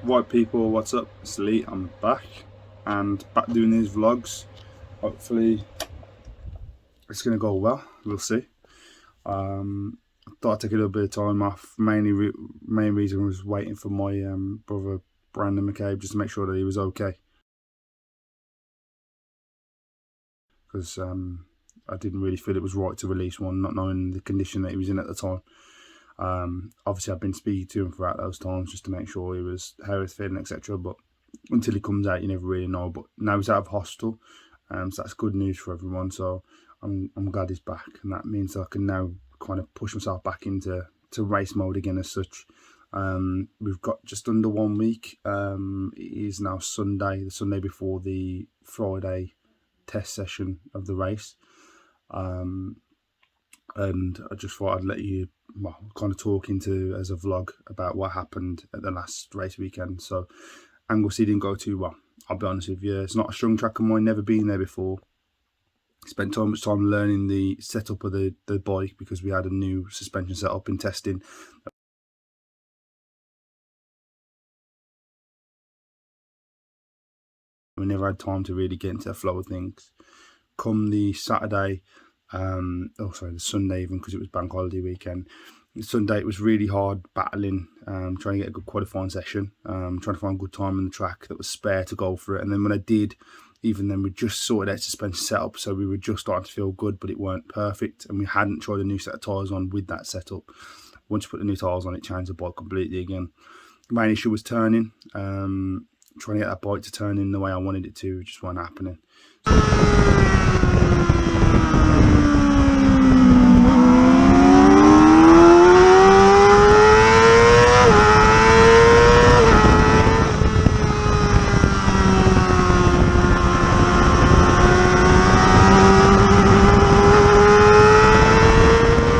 Right people, what's up? It's Lee. I'm back doing these vlogs. Hopefully it's gonna go well. We'll see. I thought I'd take a little bit of time off. Main reason was waiting for my brother Brandon McCabe, just to make sure that he was okay, because I didn't really feel it was right to release one, not knowing the condition that he was in at the time. Obviously I've been speaking to him throughout those times just to make sure he was how he was feeling, etc. But until he comes out, you never really know. But now he's out of hospital, so that's good news for everyone. So I'm glad he's back, and that means I can now kind of push myself back into race mode again as such. We've got just under 1 week. It is now Sunday, the Sunday before the Friday test session of the race. And I just thought I'd let you, well, kind of talk into as a vlog about what happened at the last race weekend. So Anglesey didn't go too well, I'll be honest with you. It's not a strong track of mine, never been there before. Spent so much time learning the setup of the bike, because we had a new suspension setup in testing. We never had time to really get into the flow of things. Come the Saturday, the Sunday, even because it was bank holiday weekend. Sunday it was really hard battling, trying to get a good qualifying session, trying to find a good time on the track that was spare to go for it. And then when I did, even then we just sorted out suspension setup, so we were just starting to feel good, but it weren't perfect, and we hadn't tried a new set of tyres on with that setup. Once you put the new tyres on, it changed the bike completely again. The main issue was turning, trying to get that bike to turn in the way I wanted it to, just weren't happening.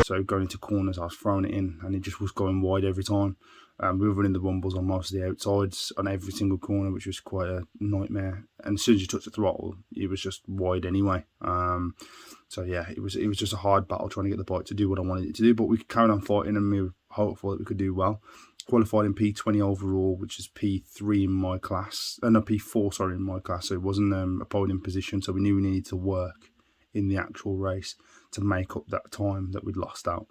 So going into corners, I was throwing it in, and it just was going wide every time. We were running the rumbles on most of the outsides on every single corner, which was quite a nightmare. And as soon as you touch the throttle, it was just wide anyway. So yeah, it was just a hard battle trying to get the bike to do what I wanted it to do. But we carried on fighting, and we were hopeful that we could do well. Qualified in P20 overall, which is P3 in my class, no, P4 sorry in my class. So it wasn't a podium position. So we knew we needed to work in the actual race to make up that time that we'd lost out.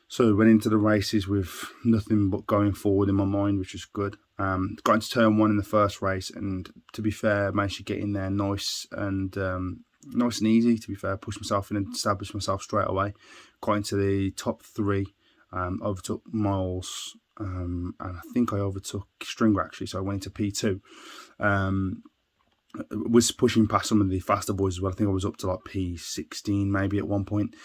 So went into the races with nothing but going forward in my mind, which was good. Got into turn 1 in the first race, and to be fair, managed to get in there nice and easy. To be fair, pushed myself in and established myself straight away. Got into the top 3, overtook Miles, and I think I overtook Stringer actually. So I went into P2. Was pushing past some of the faster boys as well. I think I was up to like P16 maybe at one point.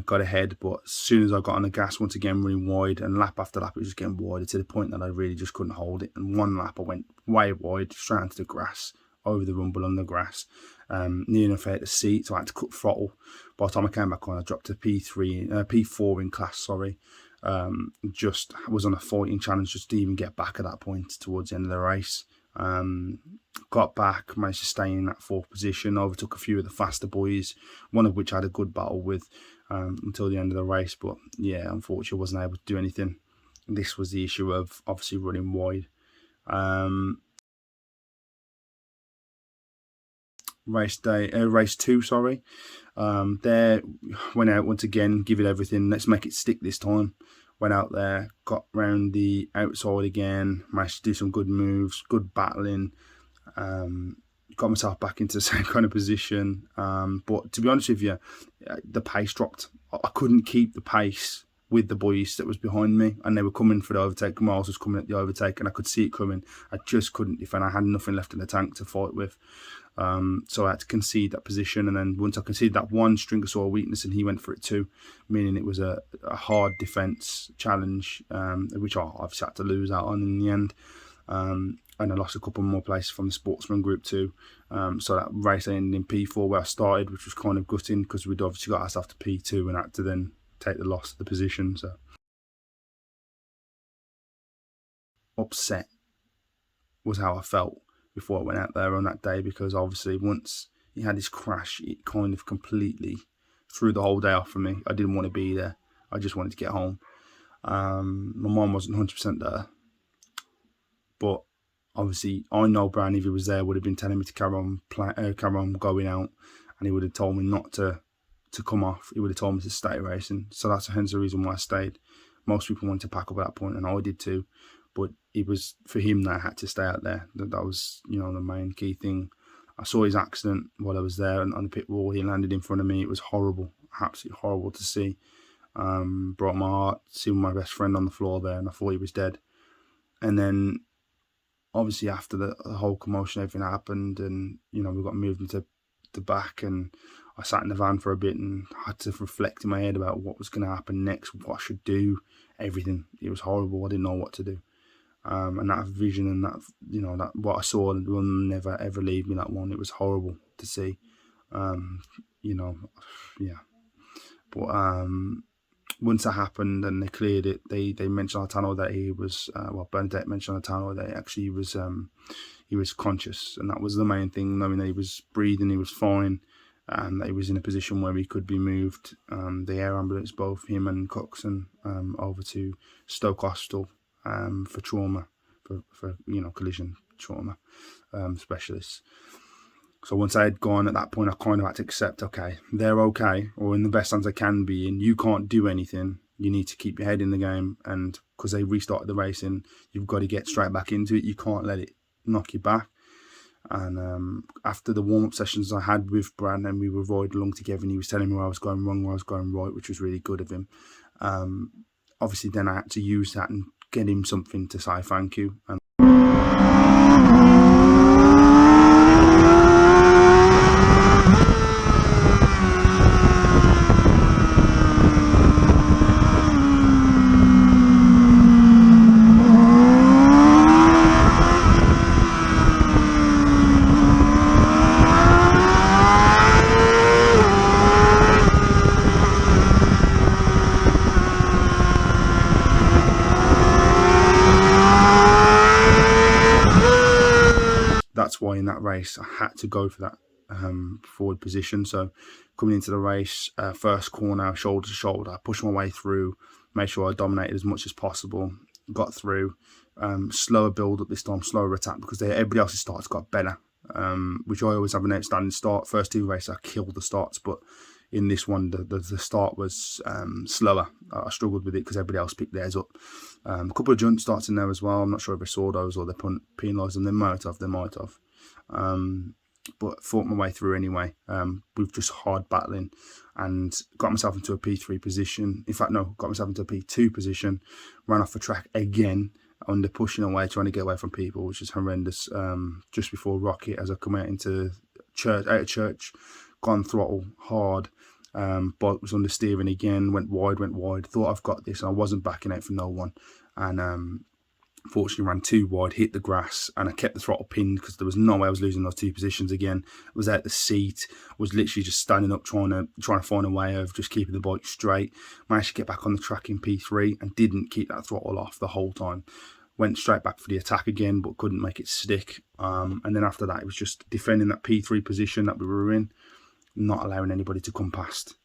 Got ahead, but as soon as I got on the gas, once again running wide, and lap after lap it was just getting wider to the point that I really just couldn't hold it. And one lap I went way wide, straight into the grass, over the rumble on the grass. Near enough I had to seat, so I had to cut throttle. By the time I came back on, I dropped to P4 in class, sorry. Just was on a fighting challenge just to even get back at that point towards the end of the race. Got back, managed to stay in that 4th position, overtook a few of the faster boys, one of which I had a good battle with until the end of the race. But yeah, unfortunately wasn't able to do anything. This was the issue of obviously running wide. Race 2, sorry. There, went out once again, give it everything. Let's make it stick this time. Went out there, got round the outside again, managed to do some good moves, good battling. Got myself back into the same kind of position. But to be honest with you, the pace dropped. I couldn't keep the pace with the boys that was behind me, and they were coming for the overtake. Miles was coming at the overtake, and I could see it coming. I just couldn't defend. I had nothing left in the tank to fight with. So I had to concede that position, and then once I conceded that one, Stringer saw a weakness and he went for it too, meaning it was a hard defence challenge, which I obviously had to lose out on in the end. And I lost a couple more places from the sportsman group too. So that race ended in P4 where I started, which was kind of gutting because we'd obviously got ourselves to P2 and had to then take the loss of the position. So upset was how I felt before I went out there on that day, because obviously once he had his crash, it kind of completely threw the whole day off for me. I didn't want to be there. I just wanted to get home. My mind wasn't 100% there, but obviously I know Brian, if he was there, would have been telling me to carry on going out, and he would have told me not to come off. He would have told me to stay racing. So that's hence the reason why I stayed. Most people wanted to pack up at that point, and I did too. But it was for him that I had to stay out there. That was, the main key thing. I saw his accident while I was there on the pit wall. He landed in front of me. It was horrible, absolutely horrible to see. Broke my heart, seeing my best friend on the floor there, and I thought he was dead. And then, obviously, after the whole commotion, everything happened, and we got moved into the back, and I sat in the van for a bit and had to reflect in my head about what was going to happen next, what I should do, everything. It was horrible. I didn't know what to do. And that vision and that, that what I saw will never ever leave me, that one. It was horrible to see. Yeah. But once that happened and they cleared it, they mentioned on the tunnel that he was, Bernadette mentioned on the tunnel that actually he was conscious, and that was the main thing, knowing that he was breathing, he was fine, and that he was in a position where he could be moved. The air ambulance, both him and Coxon, over to Stoke Hospital for trauma, for collision trauma specialists. So once I had gone at that point, I kind of had to accept, okay, they're okay, or in the best hands they can be, and you can't do anything. You need to keep your head in the game, and because they restarted the racing, you've got to get straight back into it. You can't let it knock you back. And after the warm-up sessions I had with Brad, and we were riding along together, and he was telling me where I was going wrong, where I was going right, which was really good of him. Obviously, then I had to use that and get him something to say thank you. And that's why in that race I had to go for that forward position. So coming into the race, first corner, shoulder to shoulder, I pushed my way through, made sure I dominated as much as possible, got through. Slower build up this time, slower attack, because everybody else's starts got better, which I always have an outstanding start. First two races I killed the starts, but in this one the start was slower. I struggled with it because everybody else picked theirs up. A couple of jump starts in there as well. I'm not sure if I saw those or they penalised them. They might have. But fought my way through anyway, with just hard battling, and got myself into a P3 position. In fact, no, got myself into a P2 position, ran off the track again, under pushing away, trying to get away from people, which is horrendous. Just before Rocket, as I come out into out of church, gone throttle hard, but was under steering again, went wide, thought I've got this, and I wasn't backing out for no one, and fortunately ran too wide, hit the grass, and I kept the throttle pinned because there was no way I was losing those two positions again. I was out the seat, was literally just standing up trying to find a way of just keeping the bike straight. Managed to get back on the track in P3 and didn't keep that throttle off the whole time. went straight back for the attack again, but couldn't make it stick. And then after that, it was just defending that P3 position that we were in, not allowing anybody to come past.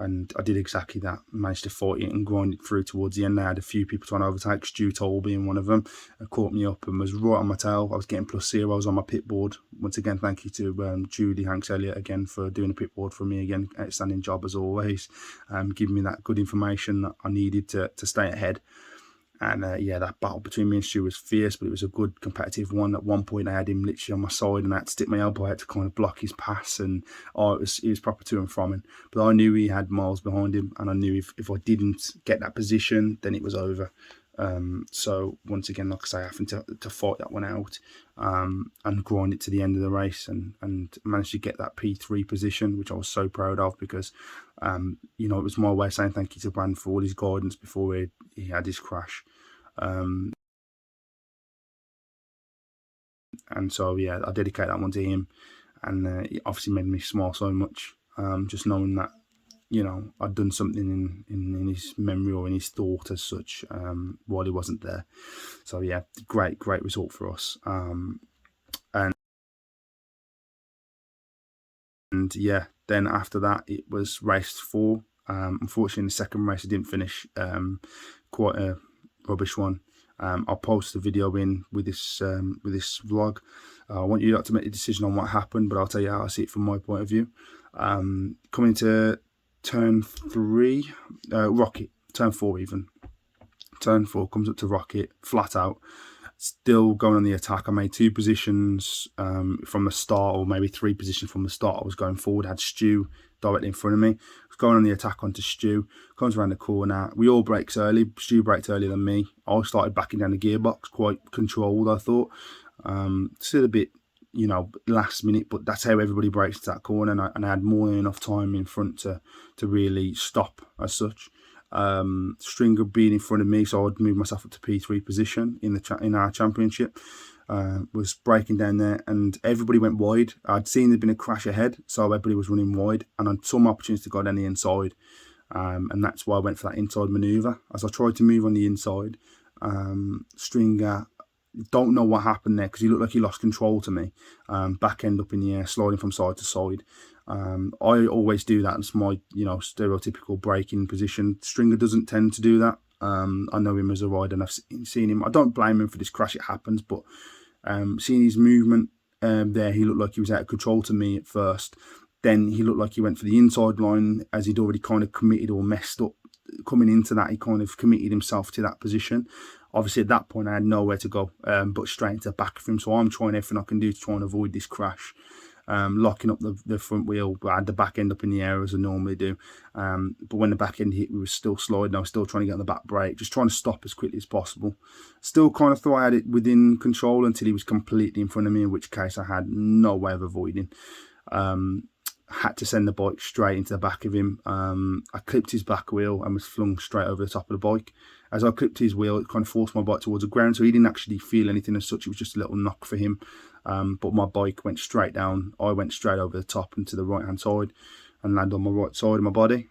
And I did exactly that, managed to fight it and grind it through towards the end. I had a few people trying to overtake, Stu Toll being one of them, caught me up and was right on my tail. I was getting +0s on my pit board. Once again, thank you to Judy Hanks Elliott again for doing a pit board for me again. Outstanding job as always, giving me that good information that I needed to stay ahead. And yeah, that battle between me and Stu was fierce, but it was a good competitive one. At one point, I had him literally on my side, and I had to stick my elbow out to kind of block his pass. And it was proper to and from him. But I knew he had miles behind him, and I knew if I didn't get that position, then it was over. So once again, like I say, having to fight that one out and grind it to the end of the race, and managed to get that P3 position, which I was so proud of, because you know, it was my way of saying thank you to Brand for all his guidance before he had his crash. And so yeah, I dedicate that one to him, and it obviously made me smile so much, just knowing that, you know, I'd done something in his memory or in his thought as such, while he wasn't there. So yeah, great result for us. And yeah, then after that it was race 4. Unfortunately, in the second race I didn't finish. Quite a rubbish one. I'll post the video in with this vlog. I want you to make a decision on what happened, but I'll tell you how I see it from my point of view. Coming to turn 3, Rocket, turn 4 even. Turn 4 comes up to Rocket, flat out. Still going on the attack. I made 2 positions from the start, or maybe 3 positions from the start. I was going forward, had Stu directly in front of me. I was going on the attack onto Stu. Comes around the corner. We all brakes early. Stu braked earlier than me. I started backing down the gearbox, quite controlled, I thought. Still a bit, you know, last minute, but that's how everybody brakes to that corner, and I had more than enough time in front to really stop as such. Stringer being in front of me, so I'd move myself up to P3 position in our championship. Was breaking down there, and everybody went wide. I'd seen there'd been a crash ahead, so everybody was running wide, and I saw my opportunity to go down the inside, and that's why I went for that inside manoeuvre. As I tried to move on the inside, Stringer, don't know what happened there, because he looked like he lost control to me. Back end up in the air, sliding from side to side. I always do that. It's my, you know, stereotypical braking position. Stringer doesn't tend to do that. I know him as a rider, and I've seen him. I don't blame him for this crash, it happens, but seeing his movement there, he looked like he was out of control to me at first. Then he looked like he went for the inside line, as he'd already kind of committed or messed up. Coming into that, he kind of committed himself to that position. Obviously, at that point, I had nowhere to go but straight into the back of him. So I'm trying everything I can do to try and avoid this crash. Locking up the front wheel, but I had the back end up in the air as I normally do. But when the back end hit, we were still sliding. I was still trying to get on the back brake, just trying to stop as quickly as possible. Still kind of thought I had it within control until he was completely in front of me, in which case I had no way of avoiding. Had to send the bike straight into the back of him. I clipped his back wheel and was flung straight over the top of the bike. As I clipped his wheel, it kind of forced my bike towards the ground, so he didn't actually feel anything as such. It was just a little knock for him. But my bike went straight down. I went straight over the top and to the right hand side and landed on my right side of my body.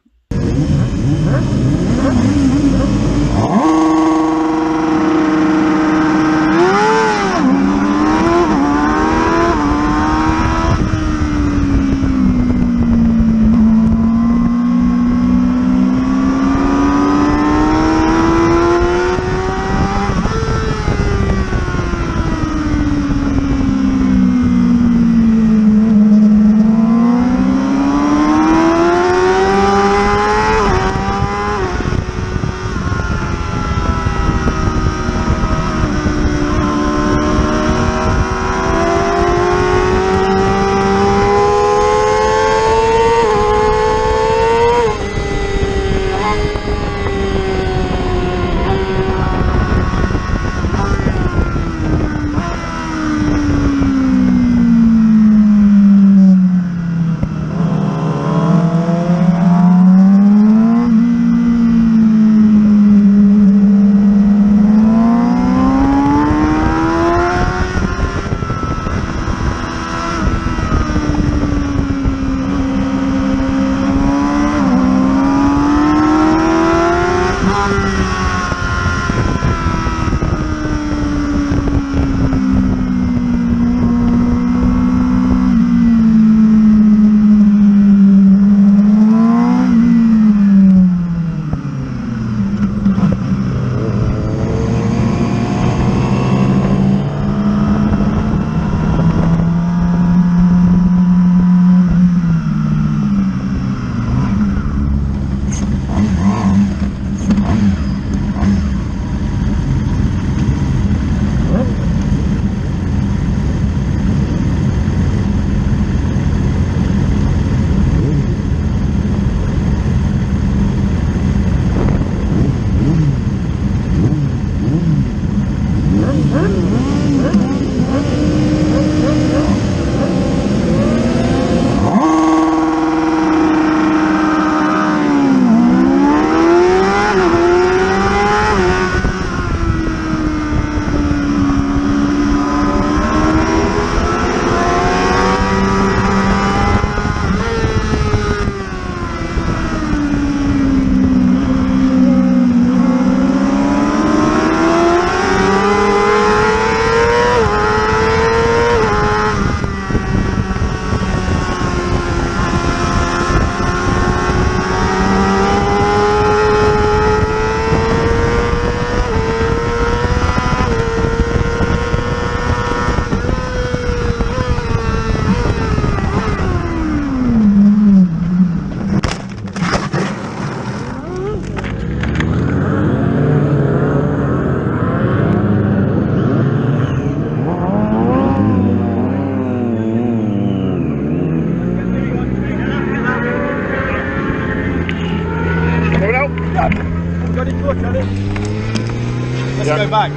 to go back.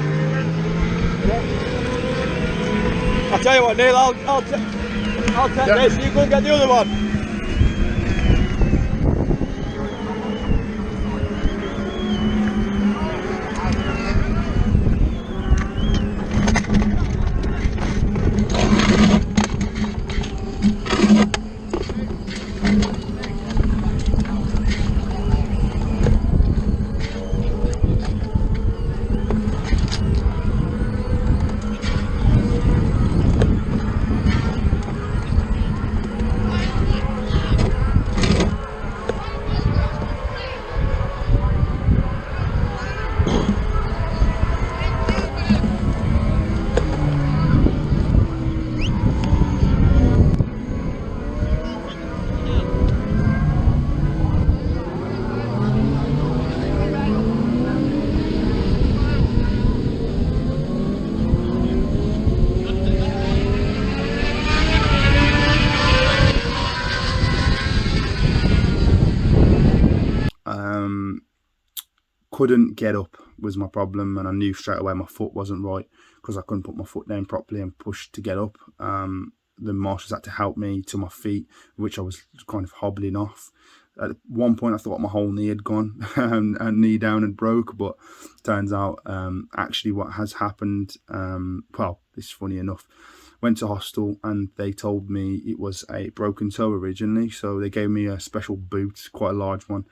I'll tell you what, Neil, I'll take this, you go and get the other one. Couldn't get up was my problem, and I knew straight away my foot wasn't right because I couldn't put my foot down properly and push to get up. The marshals had to help me to my feet, which I was kind of hobbling off. At one point I thought my whole knee had gone and knee down had broke, but turns out actually what has happened, well, it's funny enough, went to hospital and they told me it was a broken toe originally, so they gave me a special boot, quite a large one.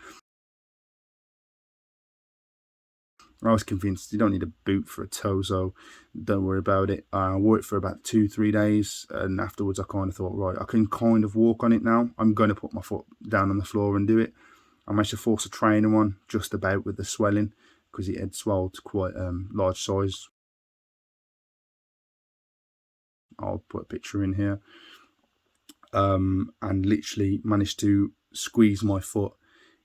I was convinced you don't need a boot for a toe, so don't worry about it. I wore it for about 2-3 days, and afterwards I kind of thought, right, I can kind of walk on it now. I'm going to put my foot down on the floor and do it. I managed to force a trainer on just about with the swelling because it had swelled to quite large size. I'll put a picture in here. And literally managed to squeeze my foot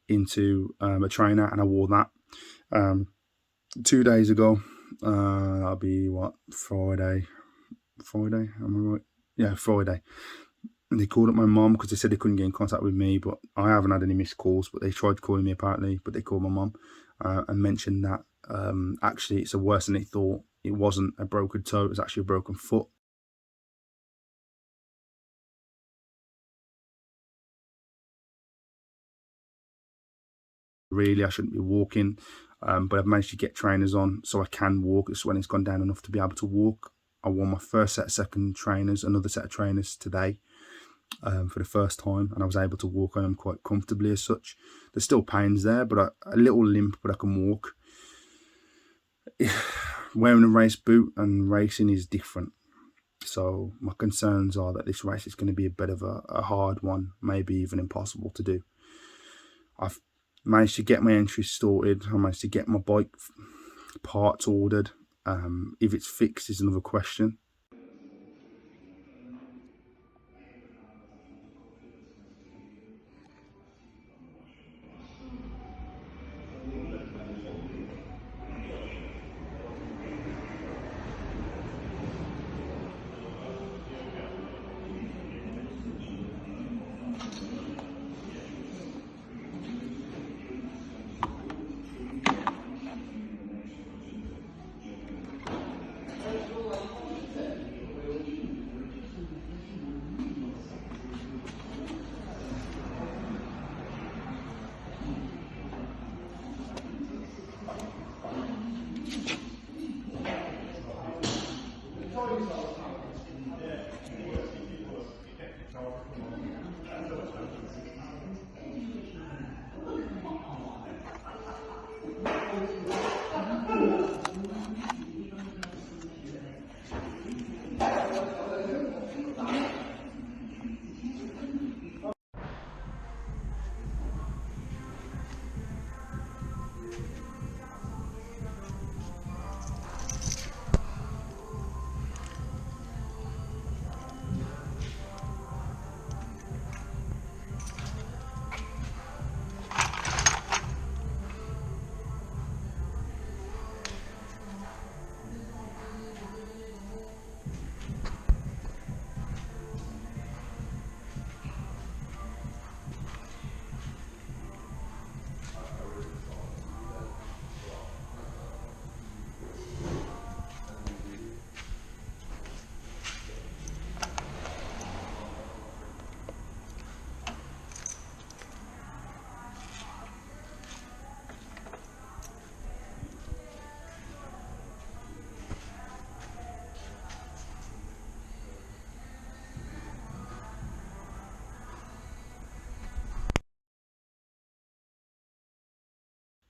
into a trainer, and I wore that. 2 days ago, that'll be what, Friday, am I right? Yeah, Friday. And they called up my mum because they said they couldn't get in contact with me, but I haven't had any missed calls, but they tried calling me apparently, but they called my mum and mentioned that actually it's worse than they thought. It wasn't a broken toe, it was actually a broken foot. Really, I shouldn't be walking. But I've managed to get trainers on so I can walk. The swelling's gone down enough to be able to walk. I wore my first set of second trainers, another set of trainers today for the first time, and I was able to walk on them quite comfortably as such. There's still pains there, but a little limp, but I can walk. Wearing a race boot and racing is different. So my concerns are that this race is going to be a bit of a hard one, maybe even impossible to do. I've managed to get my entries sorted. I managed to get my bike parts ordered. If it's fixed is another question.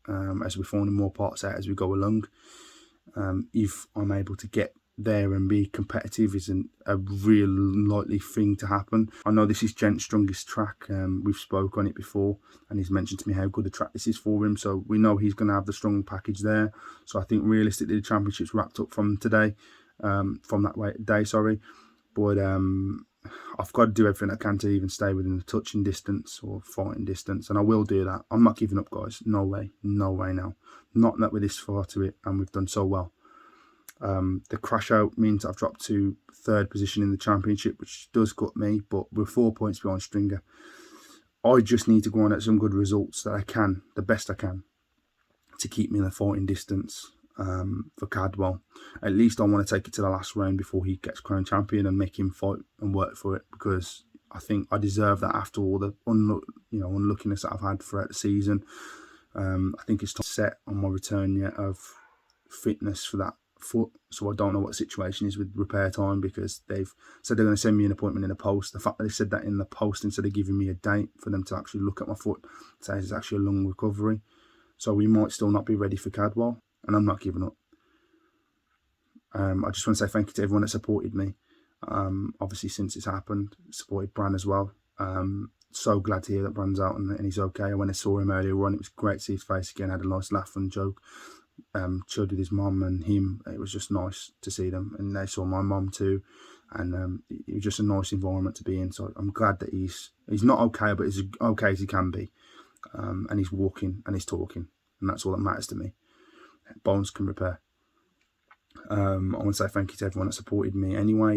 as we're finding more parts out as we go along. If I'm able to get there and be competitive isn't a real likely thing to happen. I know this is Gent's strongest track. We've spoke on it before, and he's mentioned to me how good the track this is for him, so we know he's going to have the strong package there. So I think realistically the championship's wrapped up from today, from that day, sorry. But I've got to do everything I can to even stay within the touching distance or fighting distance, and I will do that. I'm not giving up, guys. No way now. Not that we're this far to it, and we've done so well. The crash out means I've dropped to 3rd position in the championship, which does cut me, but we're 4 points behind Stringer. I just need to go on at some good results that I can, the best I can, to keep me in the fighting distance for Cadwell. At least I want to take it to the last round before he gets crowned champion and make him fight and work for it, because I think I deserve that after all the unluckiness that I've had throughout the season. I think it's time to set on my return yet of fitness for that foot, so I don't know what the situation is with repair time, because they've said they're going to send me an appointment in the post. The fact that they said that in the post instead of giving me a date for them to actually look at my foot says it's actually a long recovery, so we might still not be ready for Cadwell, and I'm not giving up. I just want to say thank you to everyone that supported me, obviously since it's happened, supported Bran as well. So glad to hear that Bran's out and he's okay. When I saw him earlier on, it was great to see his face again. I had a nice laugh and joke, chilled with his mum and him. It was just nice to see them, and they saw my mum too, and it was just a nice environment to be in. So I'm glad that he's not okay, but as okay as he can be, and he's walking and he's talking, and that's all that matters to me. Bones can repair. I want to say thank you to everyone that supported me anyway.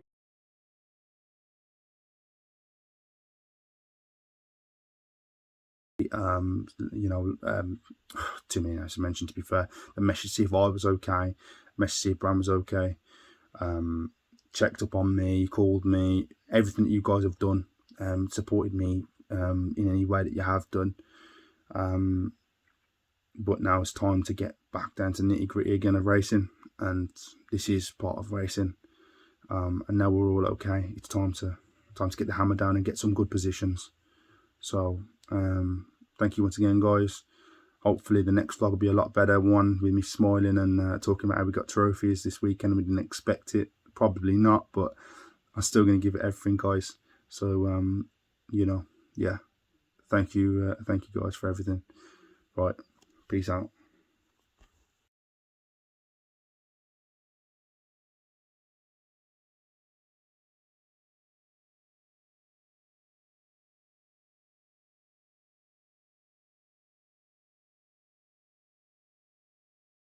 Too many as I mentioned, to be fair. The message to see if I was okay, message to see if Bram was okay, checked up on me, called me, everything that you guys have done, supported me in any way that you have done. But now it's time to get back down to nitty gritty again of racing, and this is part of racing. And now we're all okay. It's time to get the hammer down and get some good positions. So thank you once again, guys. Hopefully the next vlog will be a lot better, one with me smiling and talking about how we got trophies this weekend. We didn't expect it, probably not, but I'm still going to give it everything, guys. So yeah, thank you guys for everything. Right, peace out.